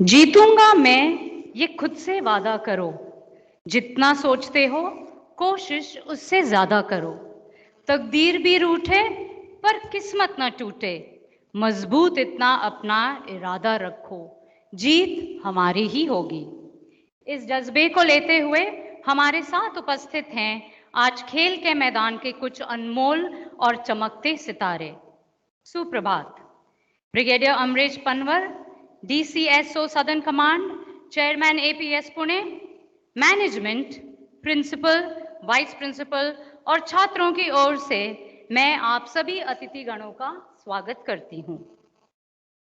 जीतूंगा मैं, ये खुद से वादा करो। जितना सोचते हो कोशिश उससे ज्यादा करो। तकदीर भी रूठे पर किस्मत न टूटे। मजबूत इतना अपना इरादा रखो, जीत हमारी ही होगी। इस जज्बे को लेते हुए हमारे साथ उपस्थित हैं आज खेल के मैदान के कुछ अनमोल और चमकते सितारे। सुप्रभात। Brigadier Amresh Panwar, DCSO southern command, chairman APS Pune, management, principal, vice principal और छात्रों की ओर से मैं आप सभी अतिथिगणों का स्वागत करती हूं।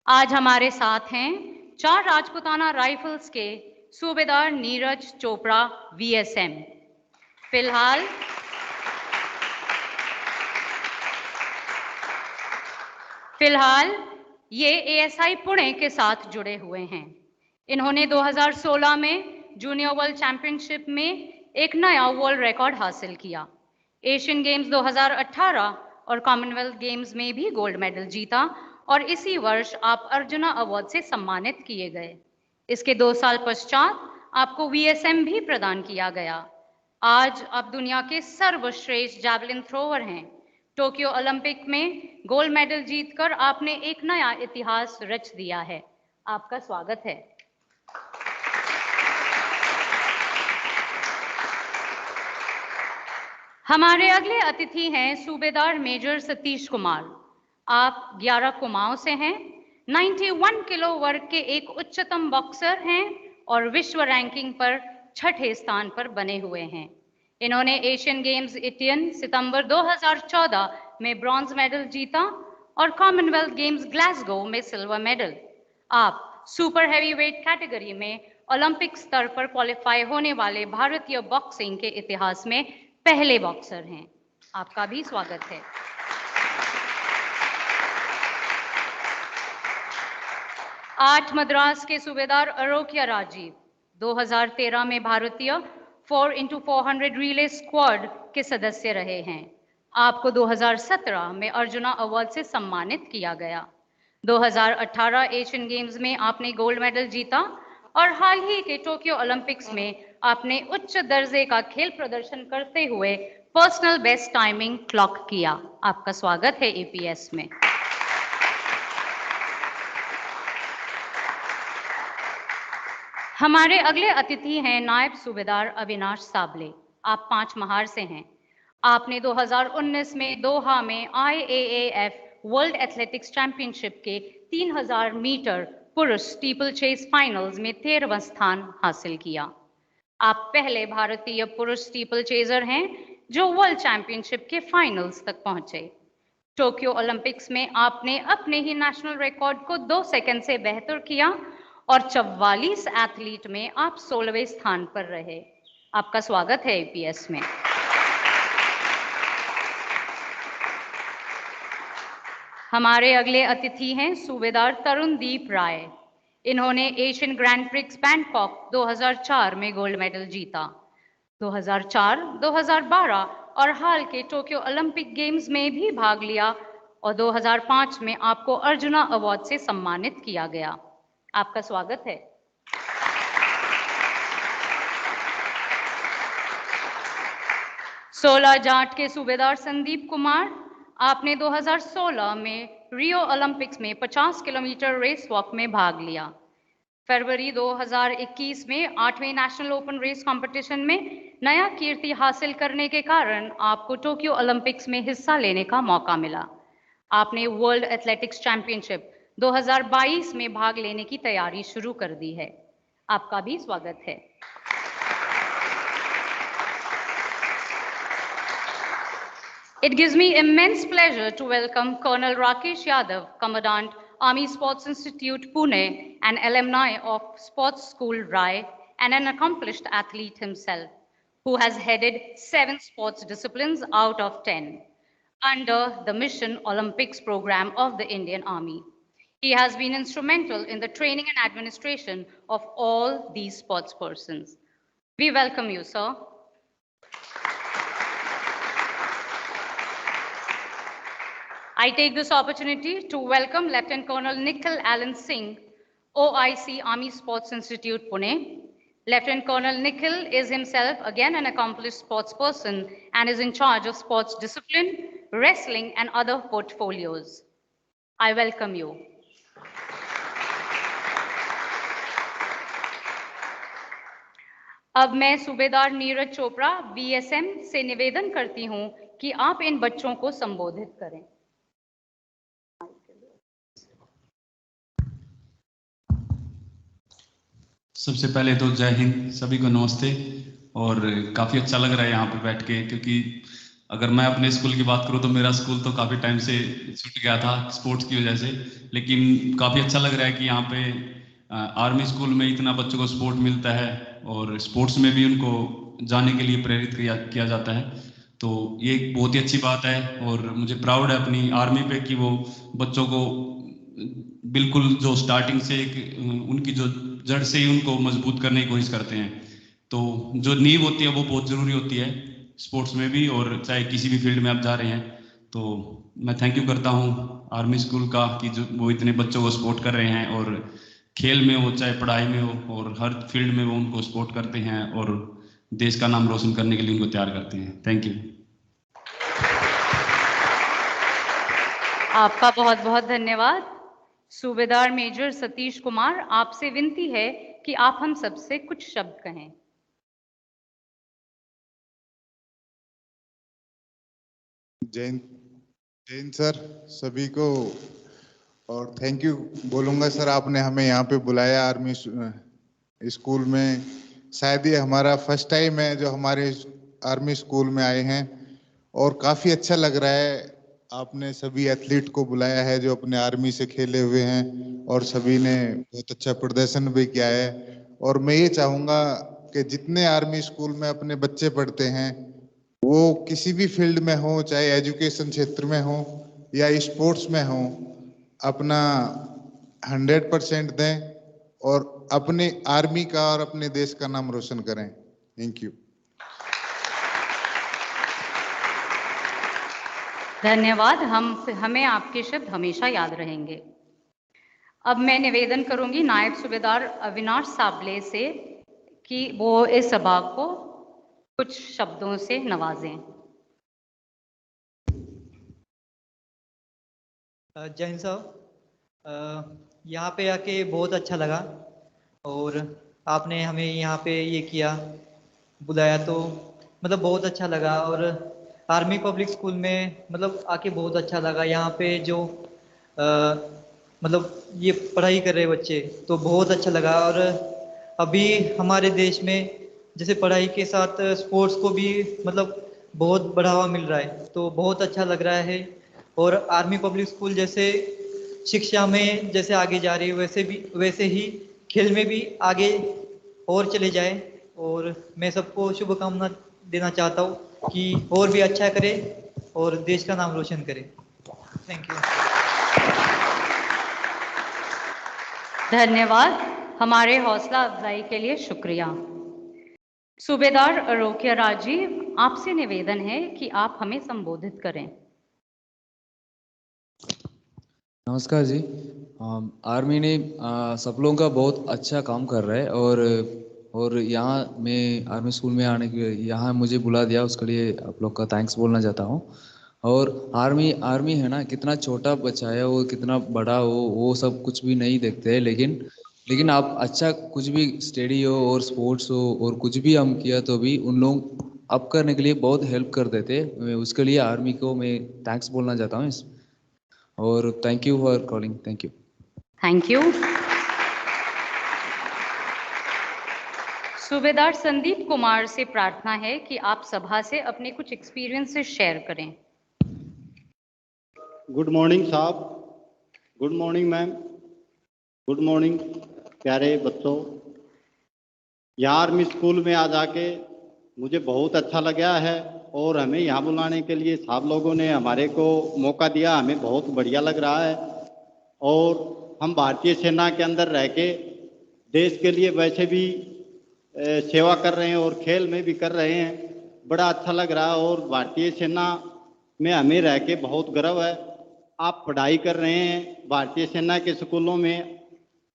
आज हमारे साथ हैं 4 राजपुताना राइफल्स के सूबेदार नीरज चोपड़ा VSM। फिलहाल ये ASI पुणे के साथ जुड़े हुए हैं। इन्होंने 2016 में जूनियर वर्ल्ड चैंपियनशिप में एक नया वर्ल्ड रिकॉर्ड हासिल किया। एशियन गेम्स 2018 और कॉमनवेल्थ गेम्स में भी गोल्ड मेडल जीता और इसी वर्ष आप अर्जुना अवार्ड से सम्मानित किए गए। इसके 2 साल पश्चात आपको VSM भी प्रदान किया गया। आज आप दुनिया के सर्वश्रेष्ठ जैवलिन थ्रोवर हैं। टोक्यो ओलंपिक में गोल्ड मेडल जीतकर आपने एक नया इतिहास रच दिया है। आपका स्वागत है। हमारे अगले अतिथि हैं सूबेदार मेजर सतीश कुमार। आप 11 कुमाऊं से हैं, 91 किलो वर्ग के एक उच्चतम बॉक्सर हैं और विश्व रैंकिंग पर 6ठे स्थान पर बने हुए हैं। इन्होंने एशियन गेम्स एशियन सितंबर 2014 में ब्रॉन्ज मेडल जीता और कॉमनवेल्थ गेम्स ग्लासगो में सिल्वर मेडल। आप सुपर हैवीवेट कैटेगरी में ओलंपिक स्तर पर क्वालिफाई होने वाले भारतीय बॉक्सिंग के इतिहास में पहले बॉक्सर हैं। आपका भी स्वागत है। आठ मद्रास के सूबेदार अरोक्या राजीव 2013 में भारतीय 4x400 रिले स्क्वाड के सदस्य रहे हैं। आपको 2017 में अर्जुना अवार्ड से सम्मानित किया गया। 2018 एशियन गेम्स में आपने गोल्ड मेडल जीता और हाल ही के टोक्यो ओलंपिक्स में आपने उच्च दर्जे का खेल प्रदर्शन करते हुए पर्सनल बेस्ट टाइमिंग क्लॉक किया। आपका स्वागत है APS में। हमारे अगले अतिथि हैं नायब सूबेदार अविनाश साबले। आप 5 महार से हैं। आपने 2019 में दोहा में IAAF वर्ल्ड एथलेटिक्स चैंपियनशिप के 3000 मीटर पुरुष स्टीपल चेस फाइनल्स में 13वां स्थान हासिल किया। आप पहले भारतीय पुरुष स्टीपल चेजर हैं जो वर्ल्ड चैंपियनशिप के फाइनल्स तक पहुंचे। टोक्यो ओलंपिक्स में आपने अपने ही नेशनल रिकॉर्ड को 2 सेकंड से बेहतर किया और 44 एथलीट में आप 16वें स्थान पर रहे। आपका स्वागत है APS में। हमारे अगले अतिथि हैं सूबेदार तरुणदीप राय। इन्होंने एशियन ग्रैंड प्रिक्स बैंकॉक 2004 में गोल्ड मेडल जीता। 2004, 2012 और हाल के टोक्यो ओलंपिक गेम्स में भी भाग लिया और 2005 में आपको अर्जुना अवार्ड से सम्मानित किया गया। आपका स्वागत है। सोलह जाट के सूबेदार संदीप कुमार। आपने 2016 में रियो ओलंपिक्स में 50 किलोमीटर रेस वॉक में भाग लिया। फरवरी 2021 में 8वें नेशनल ओपन रेस कंपटीशन में नया कीर्ति हासिल करने के कारण आपको टोक्यो ओलंपिक्स में हिस्सा लेने का मौका मिला। आपने वर्ल्ड एथलेटिक्स चैंपियनशिप 2022 में भाग लेने की तैयारी शुरू कर दी है। आपका भी स्वागत है। It gives me immense pleasure to welcome Colonel Rakesh Yadav, Commandant, Army Sports Institute, Pune, an alumni of Sports School, Rai, and an accomplished athlete himself, who has headed 7 sports disciplines out of 10 under the Mission Olympics program of the Indian Army. He has been instrumental in the training and administration of all these sports persons. We welcome you, sir. I take this opportunity to welcome Lieutenant Colonel Nikhil Allen Singh, OIC Army Sports Institute, Pune. Lieutenant Colonel Nikhil is himself again an accomplished sports person and is in charge of sports discipline, wrestling, and other portfolios. I welcome you. अब मैं सूबेदार Neeraj Chopra BSM से निवेदन करती हूं कि आप इन बच्चों को संबोधित करें। सबसे पहले तो जय हिंद, सभी को नमस्ते। और काफ़ी अच्छा लग रहा है यहाँ पे बैठ के, क्योंकि अगर मैं अपने स्कूल की बात करूँ तो मेरा स्कूल तो काफ़ी टाइम से छूट गया था स्पोर्ट्स की वजह से, लेकिन काफ़ी अच्छा लग रहा है कि यहाँ पे आर्मी स्कूल में इतना बच्चों को सपोर्ट मिलता है और स्पोर्ट्स में भी उनको जाने के लिए प्रेरित किया जाता है। तो ये एक बहुत ही अच्छी बात है और मुझे प्राउड है अपनी आर्मी पे कि वो बच्चों को बिल्कुल जो स्टार्टिंग से उनकी जो जड़ से ही उनको मजबूत करने की कोशिश करते हैं। तो जो नींव होती है वो बहुत ज़रूरी होती है स्पोर्ट्स में भी, और चाहे किसी भी फील्ड में आप जा रहे हैं। तो मैं थैंक यू करता हूँ आर्मी स्कूल का कि जो वो इतने बच्चों को सपोर्ट कर रहे हैं, और खेल में हो चाहे पढ़ाई में हो और हर फील्ड में वो उनको सपोर्ट करते हैं और देश का नाम रोशन करने के लिए उनको तैयार करते हैं। Thank you. आपका बहुत बहुत धन्यवाद। सूबेदार मेजर सतीश कुमार, आपसे विनती है कि आप हम सबसे कुछ शब्द कहें। जैन सर सभी को, और थैंक यू बोलूँगा सर, आपने हमें यहाँ पे बुलाया आर्मी स्कूल में। शायद ये हमारा फर्स्ट टाइम है जो हमारे आर्मी स्कूल में आए हैं और काफ़ी अच्छा लग रहा है। आपने सभी एथलीट को बुलाया है जो अपने आर्मी से खेले हुए हैं और सभी ने बहुत अच्छा प्रदर्शन भी किया है। और मैं ये चाहूँगा कि जितने आर्मी स्कूल में अपने बच्चे पढ़ते हैं वो किसी भी फील्ड में हो, चाहे एजुकेशन क्षेत्र में हो या स्पोर्ट्स में हो, अपना 100% दें और अपने आर्मी का और अपने देश का नाम रोशन करें। Thank you. धन्यवाद। हमें आपके शब्द हमेशा याद रहेंगे। अब मैं निवेदन करूंगी नायब सूबेदार अविनाश साबले से कि वो इस सभा को कुछ शब्दों से नवाजें। जैन साहब, यहाँ पे आके बहुत अच्छा लगा और आपने हमें यहाँ पे ये किया, बुलाया, तो मतलब बहुत अच्छा लगा। और आर्मी पब्लिक स्कूल में मतलब आके बहुत अच्छा लगा। यहाँ पे जो मतलब ये पढ़ाई कर रहे बच्चे, तो बहुत अच्छा लगा। और अभी हमारे देश में जैसे पढ़ाई के साथ स्पोर्ट्स को भी मतलब बहुत बढ़ावा मिल रहा है, तो बहुत अच्छा लग रहा है। और आर्मी पब्लिक स्कूल जैसे शिक्षा में जैसे आगे जा रही है वैसे ही खेल में भी आगे और चले जाए। और मैं सबको शुभकामना देना चाहता हूँ कि और भी अच्छा करे और देश का नाम रोशन करे। Thank you. धन्यवाद। हमारे हौसला अफजाई के लिए शुक्रिया। सूबेदार अरोक्या राजीव, आपसे निवेदन है कि आप हमें संबोधित करें। नमस्कार जी। आर्मी ने सब लोगों का बहुत अच्छा काम कर रहा है और यहाँ मैं आर्मी स्कूल में आने के यहाँ मुझे बुला दिया, उसके लिए आप लोग का थैंक्स बोलना चाहता हूँ। और आर्मी है ना, कितना छोटा बच्चा है वो कितना बड़ा हो वो सब कुछ भी नहीं देखते हैं, लेकिन आप अच्छा कुछ भी स्टडी हो और स्पोर्ट्स हो और कुछ भी हम किया तो भी उन लोग अप करने के लिए बहुत हेल्प कर देते। उसके लिए आर्मी को मैं थैंक्स बोलना चाहता हूँ और thank you for calling. Thank you. Thank you. सूबेदार संदीप कुमार से प्रार्थना है कि आप सभा से अपने कुछ एक्सपीरियंसेस शेयर करें। गुड मॉर्निंग साहब, good morning ma'am, good morning प्यारे बच्चों। यहाँ आर्मी स्कूल में आ जाके मुझे बहुत अच्छा लगा है और हमें यहाँ बुलाने के लिए साहब लोगों ने हमारे को मौका दिया, हमें बहुत बढ़िया लग रहा है। और हम भारतीय सेना के अंदर रह के देश के लिए वैसे भी सेवा कर रहे हैं और खेल में भी कर रहे हैं। बड़ा अच्छा लग रहा है और भारतीय सेना में हमें रह के बहुत गर्व है। आप पढ़ाई कर रहे हैं भारतीय सेना के स्कूलों में,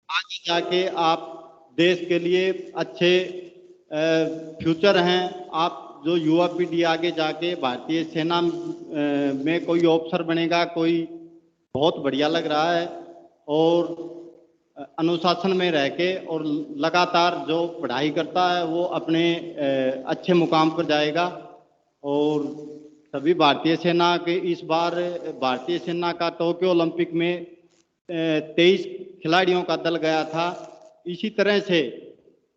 आगे जाके आप देश के लिए अच्छे फ्यूचर हैं। आप जो युवा पीढ़ी आगे जाके भारतीय सेना में कोई ऑफिसर बनेगा, कोई बहुत बढ़िया लग रहा है। और अनुशासन में रह के और लगातार जो पढ़ाई करता है वो अपने अच्छे मुकाम पर जाएगा। और सभी भारतीय सेना के इस बार भारतीय सेना का टोक्यो ओलंपिक में 23 खिलाड़ियों का दल गया था। इसी तरह से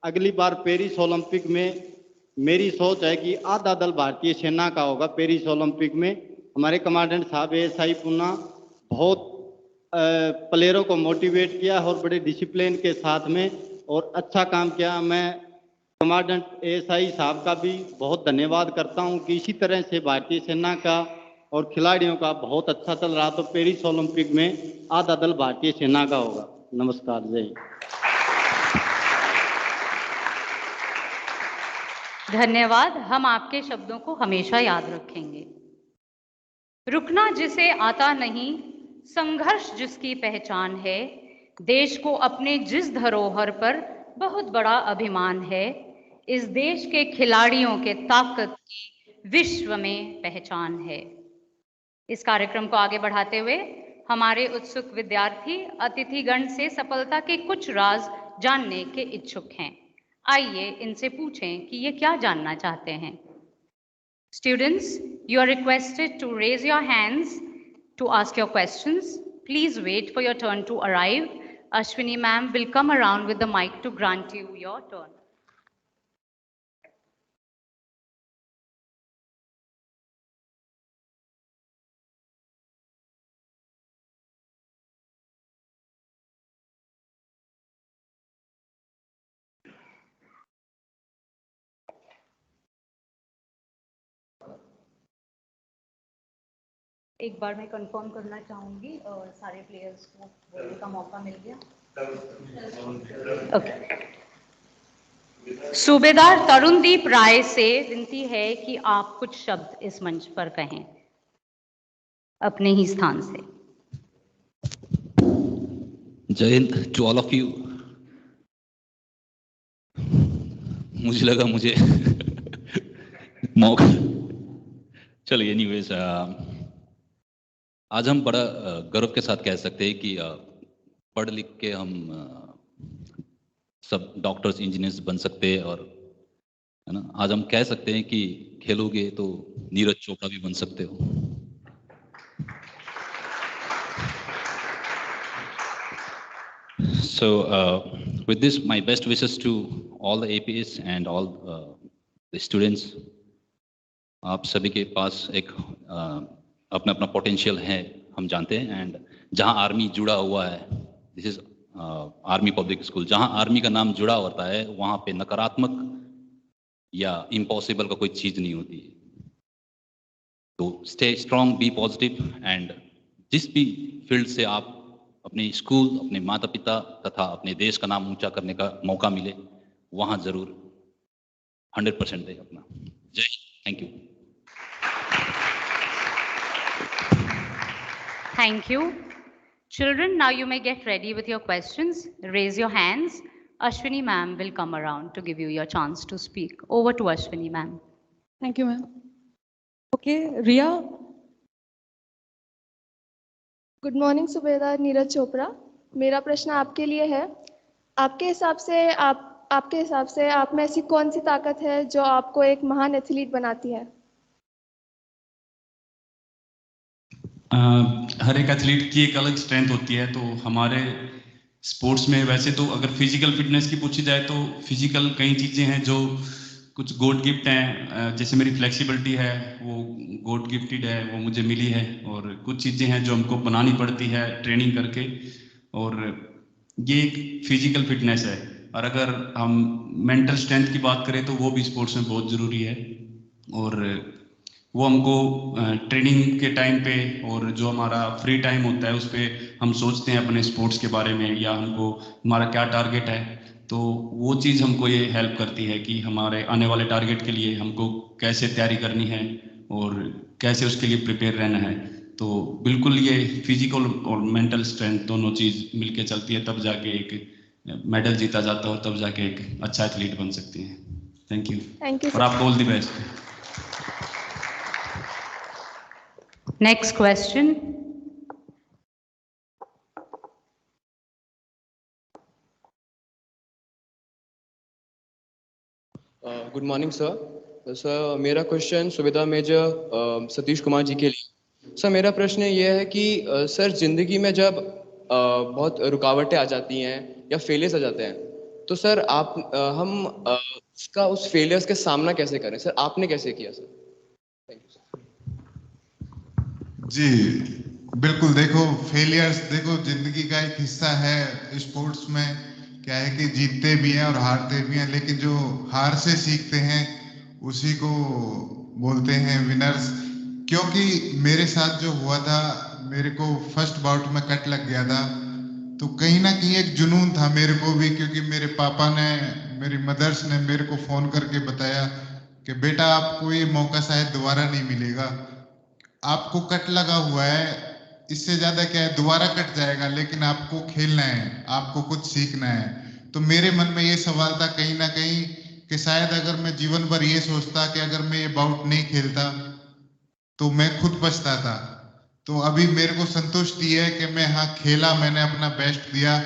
अगली बार पेरिस ओलंपिक में मेरी सोच है कि आधा दल भारतीय सेना का होगा। पेरिस ओलंपिक में हमारे कमांडेंट साहब ASI पूना बहुत प्लेयरों को मोटिवेट किया और बड़े डिसिप्लिन के साथ में और अच्छा काम किया। मैं कमांडेंट ASI साहब का भी बहुत धन्यवाद करता हूं कि इसी तरह से भारतीय सेना का और खिलाड़ियों का बहुत अच्छा चल रहा। तो पेरिस ओलंपिक में आधा दल भारतीय सेना का होगा। नमस्कार, जय हिंद। धन्यवाद। हम आपके शब्दों को हमेशा याद रखेंगे। रुकना जिसे आता नहीं, संघर्ष जिसकी पहचान है, देश को अपने जिस धरोहर पर बहुत बड़ा अभिमान है, इस देश के खिलाड़ियों के ताकत की विश्व में पहचान है। इस कार्यक्रम को आगे बढ़ाते हुए हमारे उत्सुक विद्यार्थी अतिथिगण से सफलता के कुछ राज जानने के इच्छुक हैं। आइए इनसे पूछें कि ये क्या जानना चाहते हैं। Students, you are requested to raise your hands to ask your questions. Please wait for your turn to arrive. Ashwini ma'am will come around with the mic to grant you your turn. एक बार मैं confirm करना चाहूंगी और सारे players को बोलने का मौका मिल गया। ओके। सूबेदार तरुणदीप राय से विनती है कि आप कुछ शब्द इस मंच पर कहें अपने ही स्थान से। जय हिंद टू ऑल ऑफ यू। मुझे लगा मुझे मौका चलिए। एनीवेज, आज हम बड़ा गर्व के साथ कह सकते हैं कि पढ़ लिख के हम सब डॉक्टर्स इंजीनियर्स बन सकते हैं। और है ना, आज हम कह सकते हैं कि खेलोगे तो नीरज चोपड़ा भी बन सकते हो। So with this, my best wishes to all the APs and all the students. आप सभी के पास एक अपना अपना पोटेंशियल है, हम जानते हैं। एंड जहां आर्मी जुड़ा हुआ है, this is army public school, जहां आर्मी का नाम जुड़ा होता है वहां पे नकारात्मक या इम्पॉसिबल का कोई चीज नहीं होती है। तो stay strong, be positive, and जिस भी फील्ड से आप अपने स्कूल, अपने माता पिता तथा अपने देश का नाम ऊंचा करने का मौका मिले, वहां जरूर 100% दे अपना। जय Hind. Thank you. Thank you. Children, now you may get ready with your questions. Raise your hands. Ashwini ma'am will come around to give you your chance to speak. Over to Ashwini ma'am. Thank you, ma'am. Okay, Riya. Good morning सूबेदार नीरज चोपड़ा। मेरा प्रश्न आपके लिए है। आपके हिसाब से आप में ऐसी कौन सी ताकत है जो आपको एक महान एथलीट बनाती है? हर एक एथलीट की एक अलग स्ट्रेंथ होती है। तो हमारे स्पोर्ट्स में वैसे तो अगर फिजिकल फिटनेस की पूछी जाए तो फिजिकल कई चीज़ें हैं जो कुछ गॉड गिफ्ट हैं। जैसे मेरी फ्लेक्सिबिलिटी है वो गॉड गिफ्टेड है, वो मुझे मिली है। और कुछ चीज़ें हैं जो हमको बनानी पड़ती है ट्रेनिंग करके, और ये एक फिजिकल फिटनेस है। और अगर हम मेंटल स्ट्रेंथ की बात करें तो वो भी स्पोर्ट्स में बहुत ज़रूरी है। और वो हमको ट्रेनिंग के टाइम पे और जो हमारा फ्री टाइम होता है उस पर हम सोचते हैं अपने स्पोर्ट्स के बारे में, या हमको हमारा क्या टारगेट है, तो वो चीज़ हमको ये हेल्प करती है कि हमारे आने वाले टारगेट के लिए हमको कैसे तैयारी करनी है और कैसे उसके लिए प्रिपेयर रहना है। तो बिल्कुल ये फिजिकल और मेंटल स्ट्रेंथ दोनों चीज़ मिलके चलती है, तब जाके एक मेडल जीता जाता है, तब जाके एक अच्छा एथलीट बन सकती है। थैंक यू थैंक यू और आपको all the best. Next question. Good morning sir. Sir मेरा क्वेश्चन सुविधा मेजर सतीश कुमार जी के लिए। सर मेरा प्रश्न ये है कि सर ज़िंदगी में जब बहुत रुकावटें आ जाती हैं या फेलियर्स आ जाते हैं, तो सर हम उसका उस फेलियर्स के सामना कैसे करें? सर आपने कैसे किया सर? Thank you sir. जी बिल्कुल, देखो फेलियर्स देखो जिंदगी का एक हिस्सा है। स्पोर्ट्स में क्या है कि जीतते भी हैं और हारते भी हैं, लेकिन जो हार से सीखते हैं उसी को बोलते हैं विनर्स। क्योंकि मेरे साथ जो हुआ था, मेरे को फर्स्ट बाउट में कट लग गया था, तो कहीं ना कहीं एक जुनून था मेरे को भी, क्योंकि मेरे पापा ने, मेरी मदर्स ने मेरे को फोन करके बताया कि बेटा आपको ये मौका शायद दोबारा नहीं मिलेगा, आपको कट लगा हुआ है, इससे ज्यादा क्या है, दोबारा कट जाएगा, लेकिन आपको खेलना है, आपको कुछ सीखना है। तो मेरे मन में ये सवाल था कहीं ना कहीं कि शायद अगर मैं जीवन भर ये सोचता कि अगर मैं ये बाउट नहीं खेलता तो मैं खुद पछता था। तो अभी मेरे को संतुष्टि है कि मैं हाँ खेला, मैंने अपना बेस्ट दिया,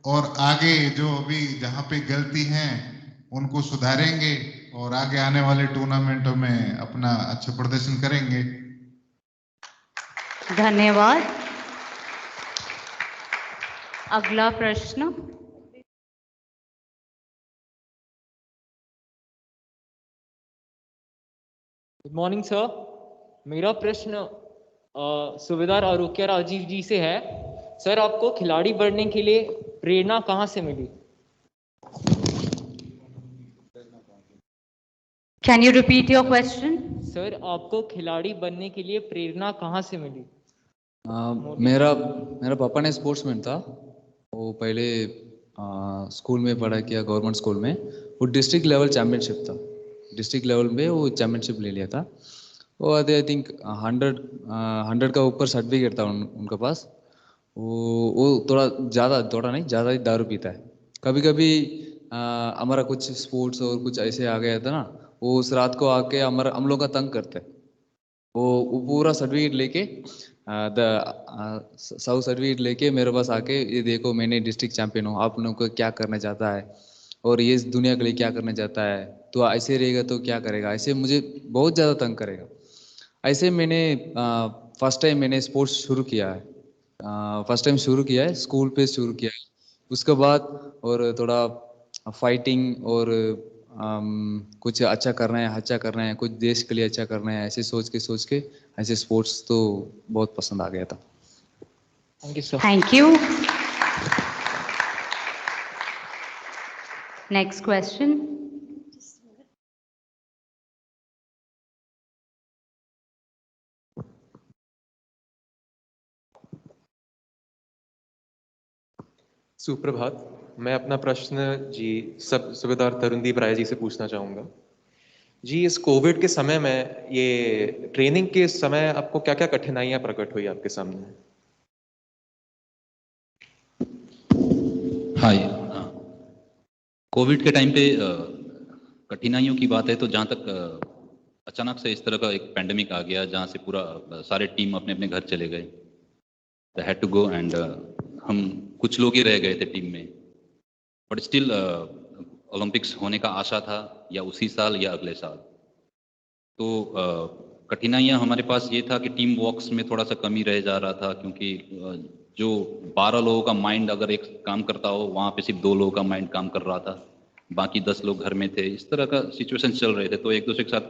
और आगे जो अभी जहाँ पे गलती है उनको सुधारेंगे और आगे आने वाले टूर्नामेंटों में अपना अच्छा प्रदर्शन करेंगे। धन्यवाद। अगला प्रश्न। Good morning sir. मेरा प्रश्न सुबेदार आरोग्य राजीव जी से है। सर आपको खिलाड़ी बनने के लिए प्रेरणा कहाँ से मिली? Can you repeat your question? Sir आपको खिलाड़ी बनने के लिए प्रेरणा कहाँ से मिली? मेरा पापा ने स्पोर्ट्समैन था। वो पहले स्कूल में पढ़ा किया, गवर्नमेंट स्कूल में। वो डिस्ट्रिक्ट लेवल चैम्पियनशिप था, डिस्ट्रिक्ट लेवल में वो चैम्पियनशिप ले लिया था। वो आई थिंक 100 का ऊपर सर्टिफिकेट था उनके पास। वो थोड़ा ज़्यादा नहीं, ज़्यादा ही दारू पीता है। कभी कभी हमारा कुछ स्पोर्ट्स और कुछ ऐसे आ गया था ना, वो उस रात को आके हम लोग का तंग करते हैं। वो पूरा सर्टिफिकेट लेके साउथ सर्टिफिकेट लेके मेरे पास आके, ये देखो मैंने डिस्ट्रिक्ट चैंपियन हूँ, आप लोगों को क्या करना चाहता है और ये इस दुनिया के लिए क्या करना चाहता है, तो ऐसे रहेगा तो क्या करेगा, ऐसे मुझे बहुत ज़्यादा तंग करेगा। ऐसे मैंने फर्स्ट टाइम मैंने स्पोर्ट्स शुरू किया है, स्कूल पे शुरू किया है। उसके बाद और थोड़ा फाइटिंग और कुछ अच्छा करना है, कुछ देश के लिए अच्छा करना है, ऐसे सोच के ऐसे स्पोर्ट्स तो बहुत पसंद आ गया था। Thank you sir. Thank you. Next question. सुप्रभात। मैं अपना प्रश्न जी सुबेदार तरुणदीप राय जी से पूछना चाहूँगा। जी इस कोविड के समय में, ये ट्रेनिंग के समय आपको क्या क्या कठिनाइयाँ प्रकट हुई आपके सामने? हाय, कोविड के टाइम पे कठिनाइयों की बात है तो जहाँ तक अचानक से इस तरह का एक पैंडेमिक आ गया जहाँ से पूरा सारे टीम अपने अपने घर चले गए, they had to go, and हम कुछ लोग ही रह गए थे टीम में। बट स्टिल ओलंपिक्स होने का आशा था, या उसी साल या अगले साल। तो कठिनाइयाँ हमारे पास ये था कि टीम वर्क्स में थोड़ा सा कमी रह जा रहा था, क्योंकि जो 12 लोगों का माइंड अगर एक काम करता हो, वहाँ पे सिर्फ 2 लोगों का माइंड काम कर रहा था, बाकी 10 लोग घर में थे। इस तरह का सिचुएशन चल रहे थे। तो एक दूसरे के साथ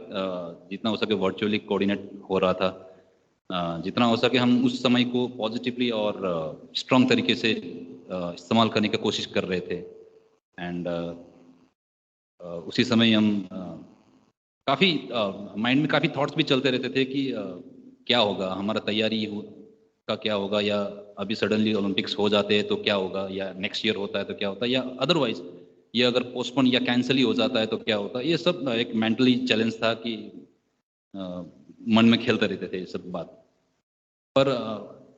जितना हो सके वर्चुअली कोऑर्डिनेट हो रहा था, जितना हो सके हम उस समय को पॉजिटिवली और स्ट्रॉन्ग तरीके से इस्तेमाल करने की कोशिश कर रहे थे। एंड उसी समय हम काफ़ी माइंड में काफ़ी थॉट्स भी चलते रहते थे कि क्या होगा, हमारा तैयारी का क्या होगा, या अभी सडनली ओलंपिक्स हो जाते हैं तो क्या होगा, या नेक्स्ट ईयर होता है तो क्या होता है, या अदरवाइज ये अगर पोस्टपोन या कैंसिल ही हो जाता है तो क्या होता है। ये सब एक मेंटली चैलेंज था कि मन में खेलते रहते थे ये सब बात। पर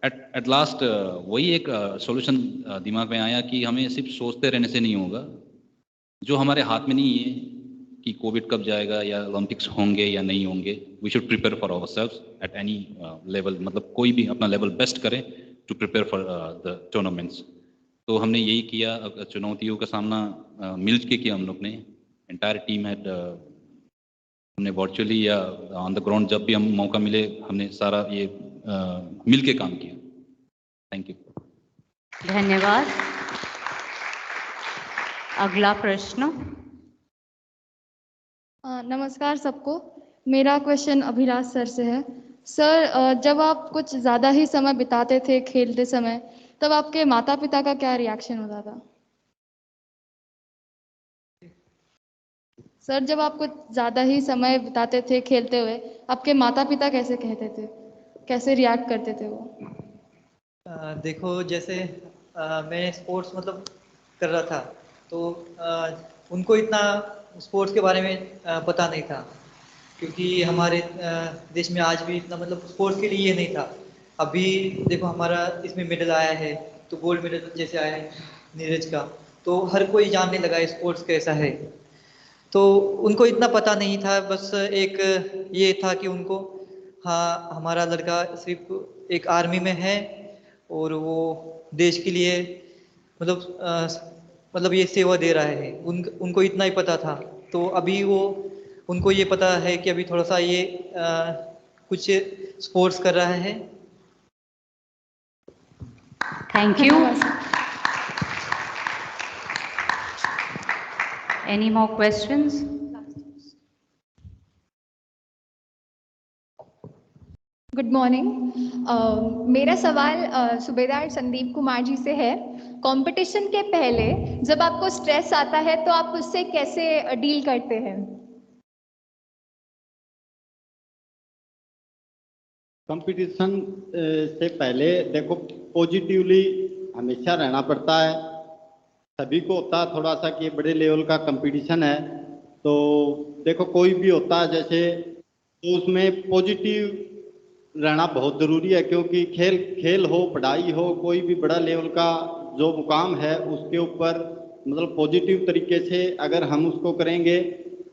एट लास्ट वही एक सॉल्यूशन दिमाग में आया कि हमें सिर्फ सोचते रहने से नहीं होगा, जो हमारे हाथ में नहीं है कि कोविड कब जाएगा या ओलंपिक्स होंगे या नहीं होंगे। We should prepare for ourselves at any level, मतलब कोई भी अपना लेवल बेस्ट करें to prepare for the tournaments. तो हमने यही किया, चुनौतियों का सामना मिल के किया हम लोग ने। एंटायर टीम है, हमने वर्चुअली या ऑन द ग्राउंड जब भी हम मौका मिले हमने सारा ये मिल के काम किया। Thank you. धन्यवाद। अगला प्रश्न। नमस्कार सबको। मेरा क्वेश्चन अभिलाष सर से है। सर, जब आप कुछ ज़्यादा ही समय बिताते थे खेलते समय, तब आपके माता पिता का क्या रिएक्शन होता था? सर, जब आप कुछ ज़्यादा ही समय बिताते थे खेलते हुए, आपके माता पिता कैसे कहते थे, कैसे रिएक्ट करते थे वो? देखो, जैसे मैं स्पोर्ट्स मतलब कर रहा था, तो उनको इतना स्पोर्ट्स के बारे में पता नहीं था, क्योंकि हमारे देश में आज भी इतना मतलब स्पोर्ट्स के लिए ये नहीं था। अभी देखो हमारा इसमें मेडल आया है, तो गोल्ड मेडल जैसे आया है नीरज का, तो हर कोई जानने लगा है स्पोर्ट्स कैसा है। तो उनको इतना पता नहीं था, बस एक ये था कि उनको हाँ हमारा लड़का सिर्फ एक आर्मी में है और वो देश के लिए मतलब ये सेवा दे रहा है। उनको इतना ही पता था। तो अभी वो उनको ये पता है कि अभी थोड़ा सा ये कुछ स्पोर्ट्स कर रहा है। Thank you. Any more questions? Good morning. मेरा सवाल सूबेदार संदीप कुमार जी से है। कंपटीशन के पहले जब आपको स्ट्रेस आता है तो आप उससे कैसे डील करते हैं? कंपटीशन से पहले देखो पॉजिटिवली हमेशा रहना पड़ता है। सभी को होता है थोड़ा सा कि बड़े लेवल का कंपटीशन है, तो देखो कोई भी होता है जैसे, तो उसमें पॉजिटिव रहना बहुत ज़रूरी है, क्योंकि खेल हो, पढ़ाई हो, कोई भी बड़ा लेवल का जो मुकाम है उसके ऊपर मतलब पॉजिटिव तरीके से अगर हम उसको करेंगे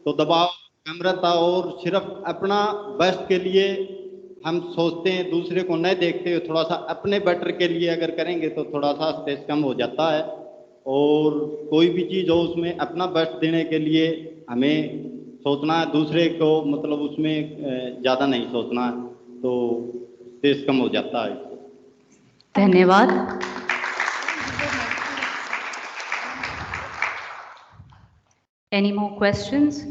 तो दबाव कम रहता, और सिर्फ अपना बेस्ट के लिए हम सोचते हैं, दूसरे को नहीं देखते हुए थोड़ा सा अपने बेटर के लिए अगर करेंगे तो थोड़ा सा स्ट्रेस कम हो जाता है। और कोई भी चीज़ हो उसमें अपना बेस्ट देने के लिए हमें सोचना है, दूसरे को मतलब उसमें ज़्यादा नहीं सोचना है, तो स्ट्रेस कम हो जाता है। धन्यवाद। Any more questions?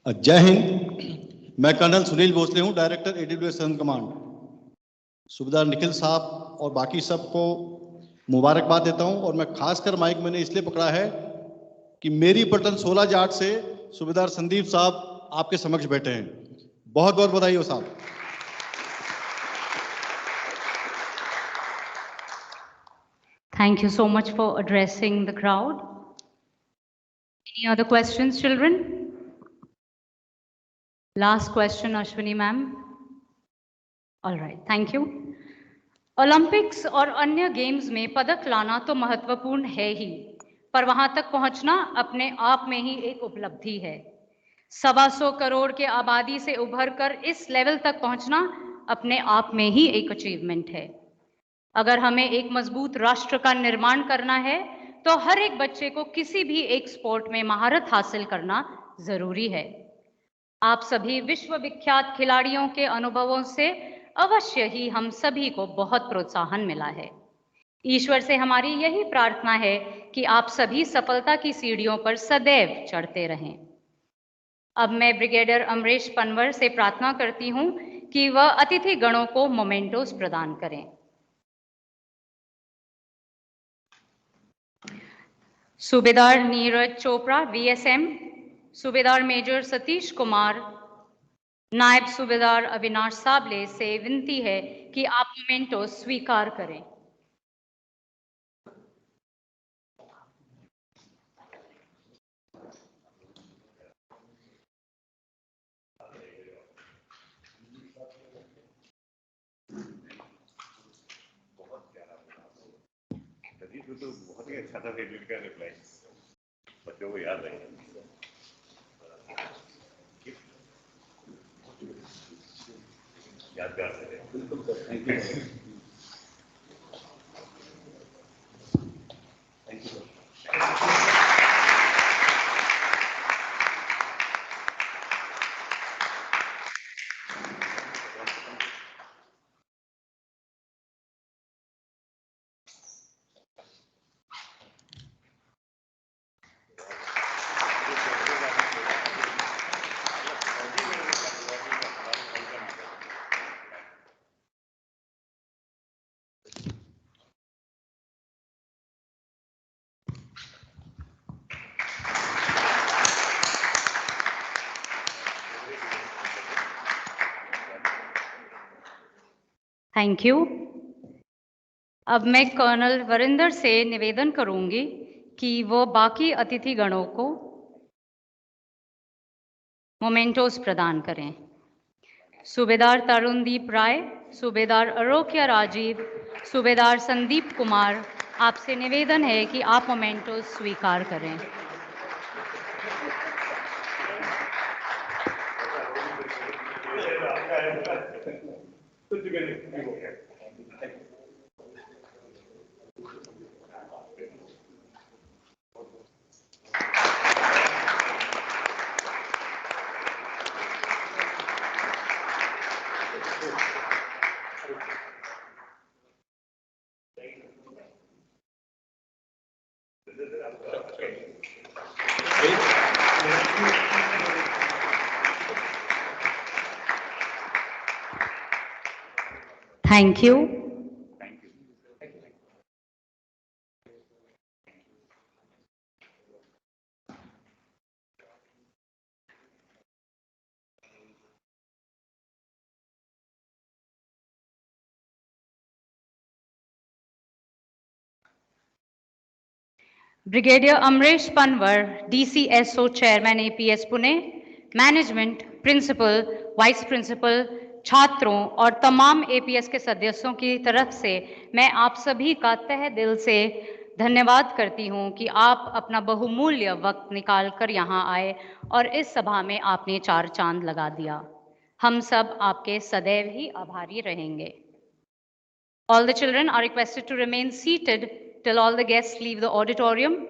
जय हिंद। मैं कर्नल सुनील भोसले हूं, डायरेक्टर AWS सदर्न कमांड। सूबेदार निखिल साहब और बाकी सबको मुबारकबाद देता हूं, और मैं खासकर माइक मैंने इसलिए पकड़ा है कि मेरी पलटन 16 जाट से सूबेदार संदीप साहब आपके समक्ष बैठे हैं। बहुत बहुत बधाई हो साहब। Thank you so much for addressing the crowd. Any other questions, children? Last question, Ashwini ma'am. All right, thank you. Olympics और अन्य गेम्स में पदक लाना तो महत्वपूर्ण है ही, पर वहां तक पहुंचना अपने आप में ही एक उपलब्धि है। 125 करोड़ के आबादी से उभरकर इस लेवल तक पहुंचना अपने आप में ही एक अचीवमेंट है। अगर हमें एक मजबूत राष्ट्र का निर्माण करना है तो हर एक बच्चे को किसी भी एक स्पोर्ट में महारत हासिल करना जरूरी है। आप सभी विश्व विख्यात खिलाड़ियों के अनुभवों से अवश्य ही हम सभी को बहुत प्रोत्साहन मिला है। ईश्वर से हमारी यही प्रार्थना है कि आप सभी सफलता की सीढ़ियों पर सदैव चढ़ते रहें। अब मैं ब्रिगेडियर अमरेश पनवर से प्रार्थना करती हूं कि वह अतिथि गणों को मोमेंटोस प्रदान करें। सूबेदार नीरज चोपड़ा VSM, सूबेदार मेजर सतीश कुमार, नायब सूबेदार अविनाश साबले से विनती है कि आप मोमेंटो स्वीकार करें। तो बहुत ही अच्छा था डेविड का रिप्लाई, बच्चों को याद रहेगा। यादगार से बिल्कुल। Thank you. Thank you. Thank you. अब मैं कर्नल वरिंदर से निवेदन करूंगी कि वो बाकी अतिथि गणों को मोमेंटोस प्रदान करें। सूबेदार तरुणदीप राय, सूबेदार अरोक्या राजीव, सूबेदार संदीप कुमार, आपसे निवेदन है कि आप मोमेंटोस स्वीकार करें। Thank you. Brigadier Amresh Panwar, DCSO Chairman APS Pune, management, principal, vice principal, छात्रों और तमाम APS के सदस्यों की तरफ से मैं आप सभी का तहे दिल से धन्यवाद करती हूं कि आप अपना बहुमूल्य वक्त निकाल कर यहाँ आए और इस सभा में आपने 4 चांद लगा दिया। हम सब आपके सदैव ही आभारी रहेंगे। All the children are requested to remain seated till all the guests leave the auditorium.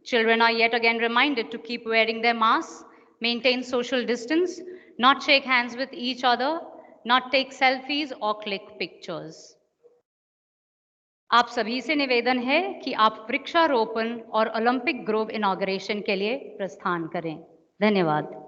Children are yet again reminded to keep wearing their masks, maintain social distance, not shake hands with each other, not take selfies or click pictures. आप सभी से निवेदन है कि आप वृक्षारोपण और Olympic Grove inauguration के लिए प्रस्थान करें। धन्यवाद।